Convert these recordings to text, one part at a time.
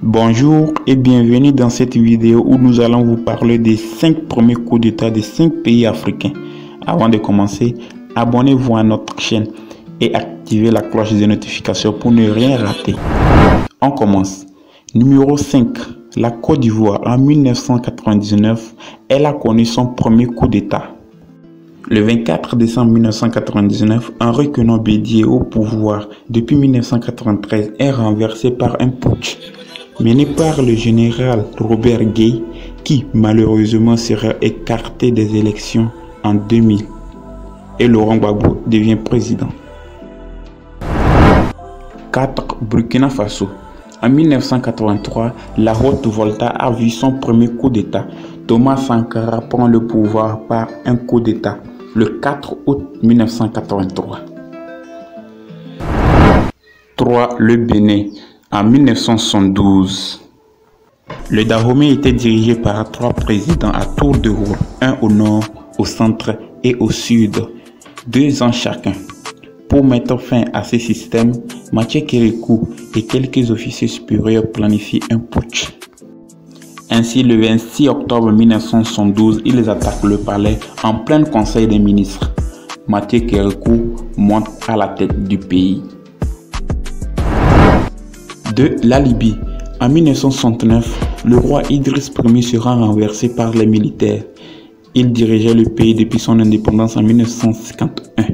Bonjour et bienvenue dans cette vidéo où nous allons vous parler des 5 premiers coups d'état des 5 pays africains. Avant de commencer, abonnez-vous à notre chaîne et activez la cloche de notification pour ne rien rater. On commence. Numéro 5. La Côte d'Ivoire. En 1999, elle a connu son premier coup d'état. Le 24 décembre 1999, Henri Konan Bédié au pouvoir depuis 1993 est renversé par un putsch mené par le général Robert Gueye qui malheureusement sera écarté des élections en 2000 et Laurent Gbagbo devient président. 4. Burkina Faso. En 1983, la Haute-Volta a vu son premier coup d'état. Thomas Sankara prend le pouvoir par un coup d'état le 4 août 1983. 3. Le Bénin. En 1972, le Dahomey était dirigé par 3 présidents à tour de rôle, un au nord, au centre et au sud, 2 ans chacun. Pour mettre fin à ce système, Mathieu Kérékou et quelques officiers supérieurs planifient un putsch. Ainsi, le 26 octobre 1972, ils attaquent le palais en plein conseil des ministres. Mathieu Kérékou monte à la tête du pays. 2. La Libye. En 1969, le roi Idriss Ier sera renversé par les militaires. Il dirigeait le pays depuis son indépendance en 1951.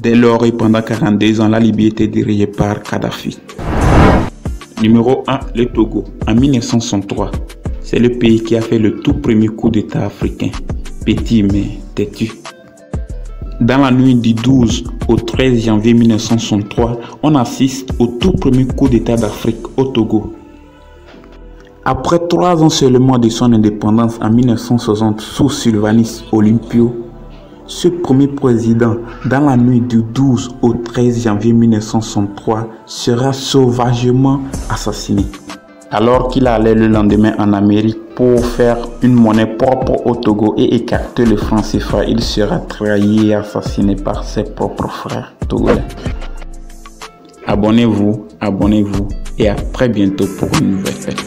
Dès lors et pendant 42 ans, la Libye était dirigée par Kadhafi. Numéro 1. Le Togo. En 1963, c'est le pays qui a fait le tout premier coup d'état africain. Petit mais têtu. Dans la nuit du 12 au 13 janvier 1963, on assiste au tout premier coup d'état d'Afrique au Togo. Après 3 ans seulement de son indépendance en 1960 sous Sylvanus Olympio, ce premier président, dans la nuit du 12 au 13 janvier 1963, sera sauvagement assassiné. Alors qu'il allait le lendemain en Amérique pour faire une monnaie propre au Togo et écarter le franc CFA, il sera trahi et assassiné par ses propres frères togolais. Abonnez-vous et à très bientôt pour une nouvelle fête.